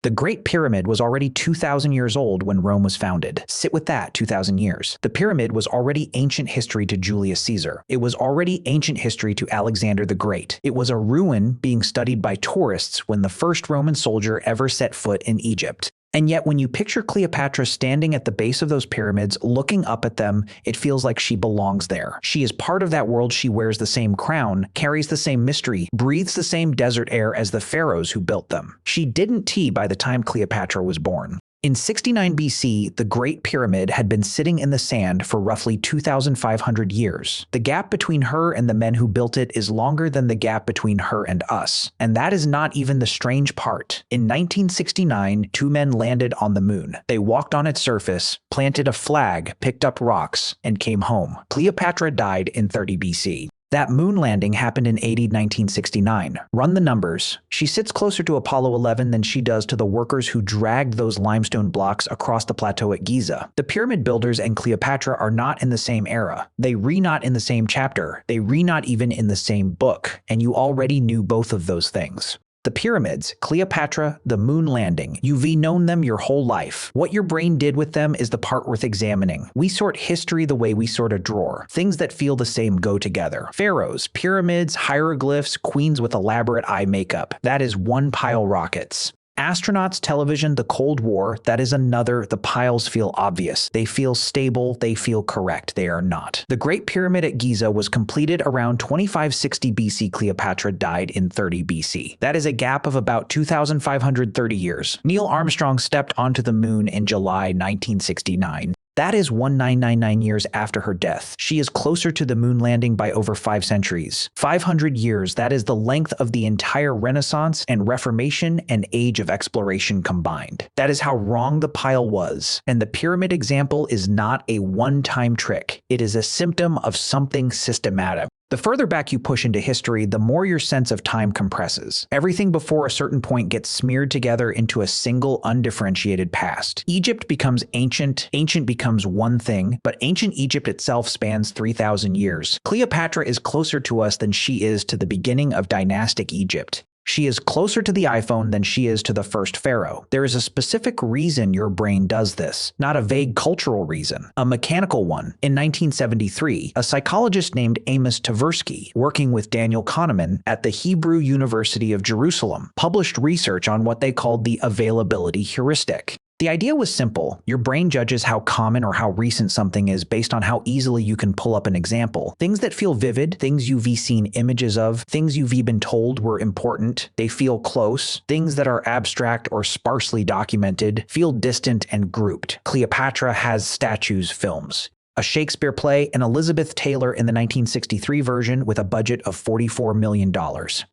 The Great Pyramid was already 2,000 years old when Rome was founded. Sit with that, 2,000 years. The pyramid was already ancient history to Julius Caesar. It was already ancient history to Alexander the Great. It was a ruin being studied by tourists when the first Roman soldier ever set foot in Egypt. And yet when you picture Cleopatra standing at the base of those pyramids, looking up at them, it feels like she belongs there. She is part of that world. She wears the same crown, carries the same mystery, breathes the same desert air as the pharaohs who built them. She didn't tea by the time Cleopatra was born. In 69 BC, the Great Pyramid had been sitting in the sand for roughly 2,500 years. The gap between her and the men who built it is longer than the gap between her and us. And that is not even the strange part. In 1969, two men landed on the moon. They walked on its surface, planted a flag, picked up rocks, and came home. Cleopatra died in 30 BC. That moon landing happened in AD 1969. Run the numbers. She sits closer to Apollo 11 than she does to the workers who dragged those limestone blocks across the plateau at Giza. The pyramid builders and Cleopatra are not in the same era. They re-not in the same chapter. They re-not even in the same book. And you already knew both of those things. The pyramids, Cleopatra, the moon landing, you've known them your whole life. What your brain did with them is the part worth examining. We sort history the way we sort a drawer. Things that feel the same go together. Pharaohs, pyramids, hieroglyphs, queens with elaborate eye makeup. That is one pile rockets. Astronauts, television, the Cold War, that is another. The piles feel obvious. They feel stable. They feel correct. They are not. The Great Pyramid at Giza was completed around 2560 BC. Cleopatra died in 30 BC. That is a gap of about 2,530 years. Neil Armstrong stepped onto the moon in July 1969. That is 1999 years after her death. She is closer to the moon landing by over 5 centuries. 500 years, that is the length of the entire Renaissance and Reformation and Age of Exploration combined. That is how wrong the pile was. And the pyramid example is not a one-time trick. It is a symptom of something systematic. The further back you push into history, the more your sense of time compresses. Everything before a certain point gets smeared together into a single, undifferentiated past. Egypt becomes ancient, ancient becomes one thing, but ancient Egypt itself spans 3,000 years. Cleopatra is closer to us than she is to the beginning of dynastic Egypt. She is closer to the iPhone than she is to the first pharaoh. There is a specific reason your brain does this, not a vague cultural reason, a mechanical one. In 1973, a psychologist named Amos Tversky, working with Daniel Kahneman at the Hebrew University of Jerusalem, published research on what they called the availability heuristic. The idea was simple. Your brain judges how common or how recent something is based on how easily you can pull up an example. Things that feel vivid, things you've seen images of, things you've been told were important, they feel close. Things that are abstract or sparsely documented feel distant and grouped. Cleopatra has statues, films. A Shakespeare play, and Elizabeth Taylor in the 1963 version with a budget of $44 million.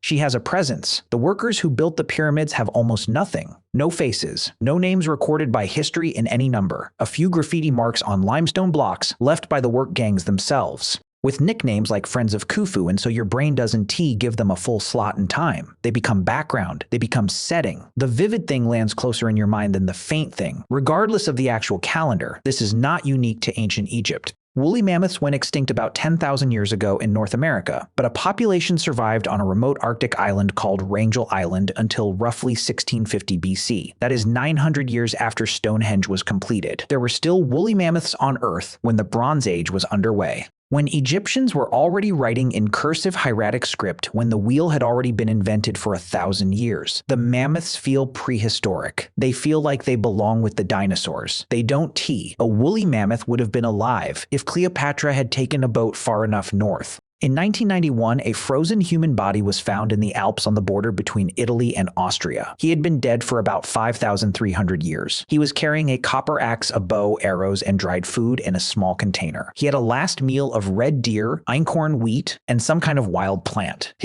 She has a presence. The workers who built the pyramids have almost nothing. No faces, no names recorded by history in any number. A few graffiti marks on limestone blocks left by the work gangs themselves, with nicknames like Friends of Khufu, and so your brain doesn't give them a full slot in time. They become background. They become setting. The vivid thing lands closer in your mind than the faint thing. Regardless of the actual calendar, this is not unique to ancient Egypt. Woolly mammoths went extinct about 10,000 years ago in North America, but a population survived on a remote Arctic island called Wrangel Island until roughly 1650 BC. That is 900 years after Stonehenge was completed. There were still woolly mammoths on Earth when the Bronze Age was underway. When Egyptians were already writing in cursive hieratic script, when the wheel had already been invented for 1,000 years, the mammoths feel prehistoric. They feel like they belong with the dinosaurs. They don't tea. A woolly mammoth would have been alive if Cleopatra had taken a boat far enough north. In 1991, a frozen human body was found in the Alps on the border between Italy and Austria. He had been dead for about 5,300 years. He was carrying a copper axe, a bow, arrows, and dried food in a small container. He had a last meal of red deer, einkorn wheat, and some kind of wild plant.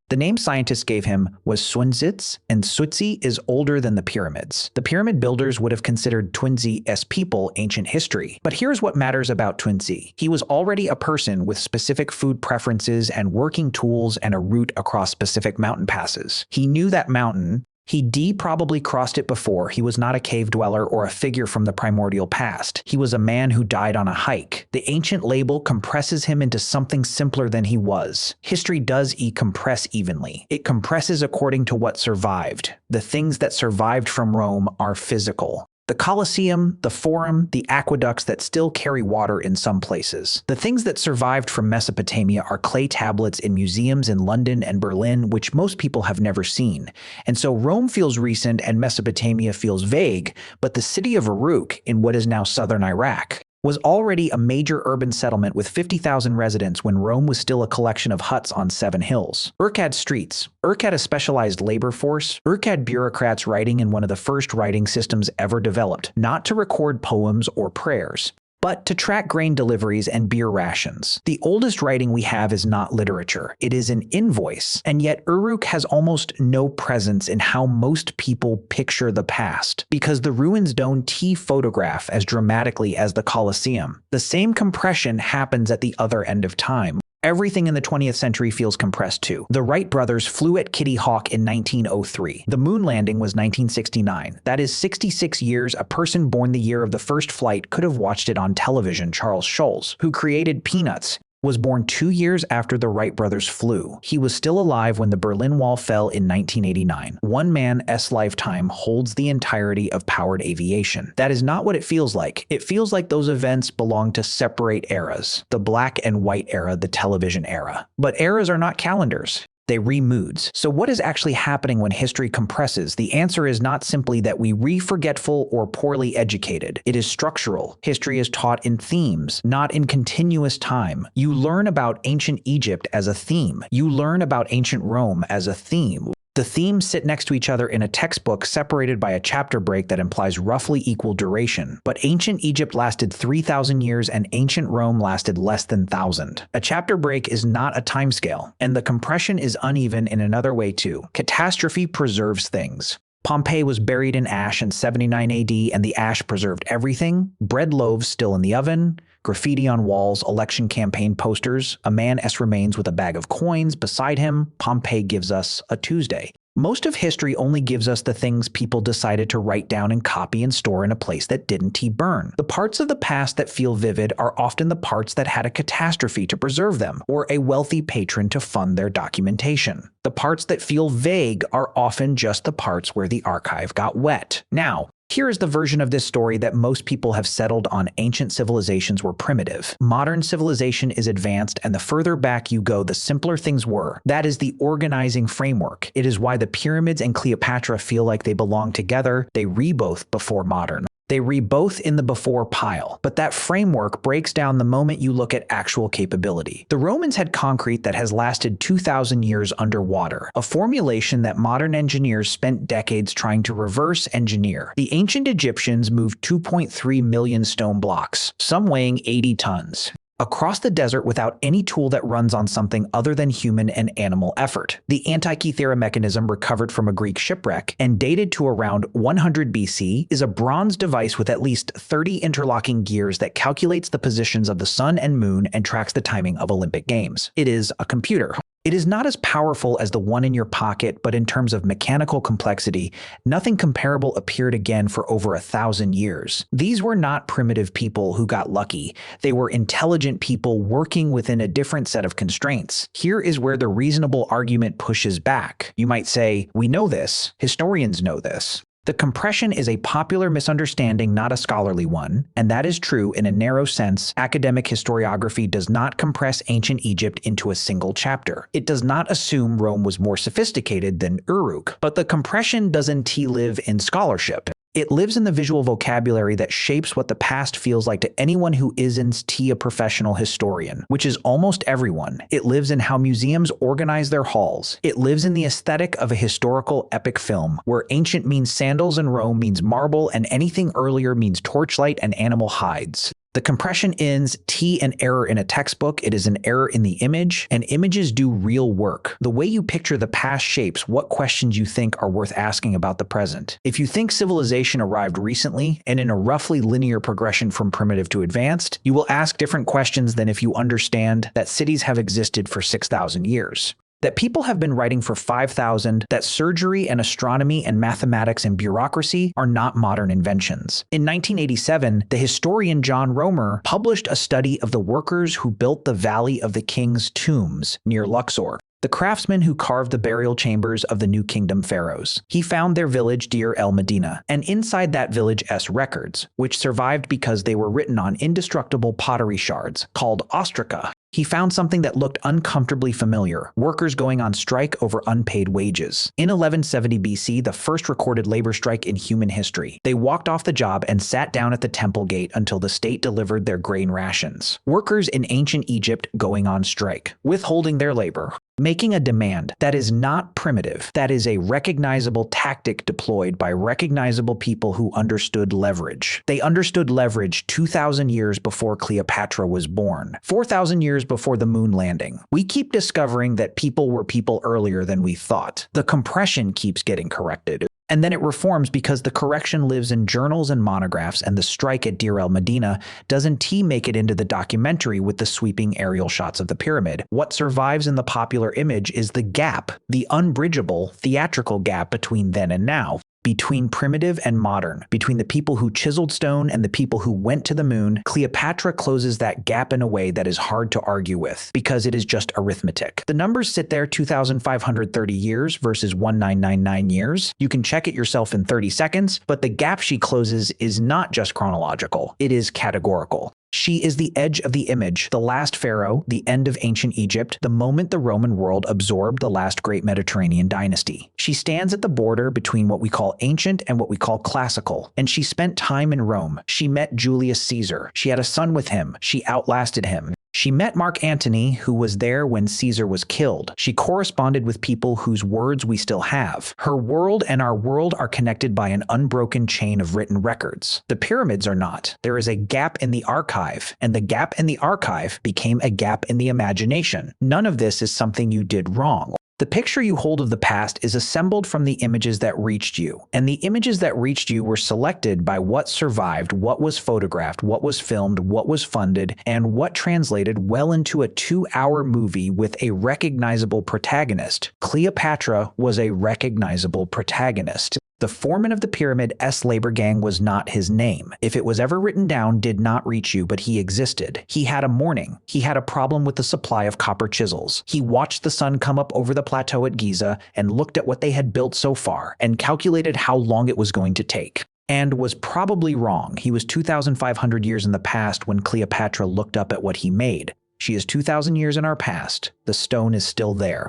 The name scientists gave him was Swinzits, and Sutsi is older than the pyramids. The pyramid builders would have considered Twinzi as people ancient history. But here's what matters about Twinzi. He was already a person with specific food preferences and working tools and a route across specific mountain passes. He knew that mountain, He probably crossed it before. He was not a cave dweller or a figure from the primordial past. He was a man who died on a hike. The ancient label compresses him into something simpler than he was. History does compress evenly. It compresses according to what survived. The things that survived from Rome are physical. The Colosseum, the Forum, the aqueducts that still carry water in some places. The things that survived from Mesopotamia are clay tablets in museums in London and Berlin, which most people have never seen. And so Rome feels recent and Mesopotamia feels vague, but the city of Uruk, in what is now southern Iraq, was already a major urban settlement with 50,000 residents when Rome was still a collection of huts on 7 hills. Uruk had streets. Uruk had a specialized labor force. Uruk had bureaucrats writing in one of the first writing systems ever developed, not to record poems or prayers, but to track grain deliveries and beer rations. The oldest writing we have is not literature, it is an invoice, and yet Uruk has almost no presence in how most people picture the past, because the ruins don't photograph as dramatically as the Colosseum. The same compression happens at the other end of time. Everything in the 20th century feels compressed too. The Wright brothers flew at Kitty Hawk in 1903. The moon landing was 1969. That is 66 years. A person born the year of the first flight could have watched it on television. Charles Schulz, who created Peanuts, was born 2 years after the Wright brothers flew. He was still alive when the Berlin Wall fell in 1989. One man's lifetime holds the entirety of powered aviation. That is not what it feels like. It feels like those events belong to separate eras. The black and white era, the television era. But eras are not calendars. They re-moods. So what is actually happening when history compresses? The answer is not simply that we re-forgetful or poorly educated. It is structural. History is taught in themes, not in continuous time. You learn about ancient Egypt as a theme. You learn about ancient Rome as a theme. The themes sit next to each other in a textbook separated by a chapter break that implies roughly equal duration. But ancient Egypt lasted 3,000 years and ancient Rome lasted less than 1,000. A chapter break is not a timescale, and the compression is uneven in another way too. Catastrophe preserves things. Pompeii was buried in ash in 79 AD, and the ash preserved everything. Bread loaves still in the oven, graffiti on walls, election campaign posters, a man's remains with a bag of coins beside him. Pompeii gives us a Tuesday. Most of history only gives us the things people decided to write down and copy and store in a place that didn't burn. The parts of the past that feel vivid are often the parts that had a catastrophe to preserve them, or a wealthy patron to fund their documentation. The parts that feel vague are often just the parts where the archive got wet. Now, here is the version of this story that most people have settled on. Ancient civilizations were primitive. Modern civilization is advanced, and the further back you go, the simpler things were. That is the organizing framework. It is why the pyramids and Cleopatra feel like they belong together. They both before modern. They both in the before pile, but that framework breaks down the moment you look at actual capability. The Romans had concrete that has lasted 2,000 years underwater, a formulation that modern engineers spent decades trying to reverse engineer. The ancient Egyptians moved 2.3 million stone blocks, some weighing 80 tons. Across the desert without any tool that runs on something other than human and animal effort. The Antikythera mechanism, recovered from a Greek shipwreck and dated to around 100 BC, is a bronze device with at least 30 interlocking gears that calculates the positions of the sun and moon and tracks the timing of Olympic Games. It is a computer. It is not as powerful as the one in your pocket, but in terms of mechanical complexity, nothing comparable appeared again for over 1,000 years. These were not primitive people who got lucky. They were intelligent people working within a different set of constraints. Here is where the reasonable argument pushes back. You might say, we know this. Historians know this. The compression is a popular misunderstanding, not a scholarly one, and that is true in a narrow sense. Academic historiography does not compress ancient Egypt into a single chapter. It does not assume Rome was more sophisticated than Uruk, but the compression doesn't live in scholarship. It lives in the visual vocabulary that shapes what the past feels like to anyone who isn't a professional historian, which is almost everyone. It lives in how museums organize their halls. It lives in the aesthetic of a historical epic film, where ancient means sandals and Rome means marble, and anything earlier means torchlight and animal hides. The compression is an error in a textbook. It is an error in the image, and images do real work. The way you picture the past shapes what questions you think are worth asking about the present. If you think civilization arrived recently and in a roughly linear progression from primitive to advanced, you will ask different questions than if you understand that cities have existed for 6,000 years. that people have been writing for 5,000, that surgery and astronomy and mathematics and bureaucracy are not modern inventions. In 1987, the historian John Romer published a study of the workers who built the Valley of the King's Tombs near Luxor, the craftsmen who carved the burial chambers of the New Kingdom pharaohs. He found their village Deir el-Medina, and inside that village's records, which survived because they were written on indestructible pottery shards called ostraca, he found something that looked uncomfortably familiar: workers going on strike over unpaid wages. In 1170 BC, the first recorded labor strike in human history. They walked off the job and sat down at the temple gate until the state delivered their grain rations. Workers in ancient Egypt going on strike, withholding their labor, making a demand that is not primitive, that is a recognizable tactic deployed by recognizable people who understood leverage. They understood leverage 2,000 years before Cleopatra was born, 4,000 years before the moon landing. We keep discovering that people were people earlier than we thought. The compression keeps getting corrected. And then it reforms because the correction lives in journals and monographs, and the strike at Deir el-Medina doesn't make it into the documentary with the sweeping aerial shots of the pyramid. What survives in the popular image is the gap, the unbridgeable, theatrical gap between then and now, between primitive and modern, between the people who chiseled stone and the people who went to the moon. Cleopatra closes that gap in a way that is hard to argue with, because it is just arithmetic. The numbers sit there: 2,530 years versus 1,999 years. You can check it yourself in 30 seconds, but the gap she closes is not just chronological, it is categorical. She is the edge of the image, the last pharaoh, the end of ancient Egypt, the moment the Roman world absorbed the last great Mediterranean dynasty. She stands at the border between what we call ancient and what we call classical, and she spent time in Rome. She met Julius Caesar. She had a son with him. She outlasted him. She met Mark Antony, who was there when Caesar was killed. She corresponded with people whose words we still have. Her world and our world are connected by an unbroken chain of written records. The pyramids are not. There is a gap in the archive, and the gap in the archive became a gap in the imagination. None of this is something you did wrong. The picture you hold of the past is assembled from the images that reached you, and the images that reached you were selected by what survived, what was photographed, what was filmed, what was funded, and what translated well into a 2-hour movie with a recognizable protagonist. Cleopatra was a recognizable protagonist. The foreman of the pyramid's labor gang was not his name. If it was ever written down, did not reach you, but he existed. He had a morning. He had a problem with the supply of copper chisels. He watched the sun come up over the plateau at Giza and looked at what they had built so far and calculated how long it was going to take. And was probably wrong. He was 2,500 years in the past when Cleopatra looked up at what he made. She is 2,000 years in our past. The stone is still there.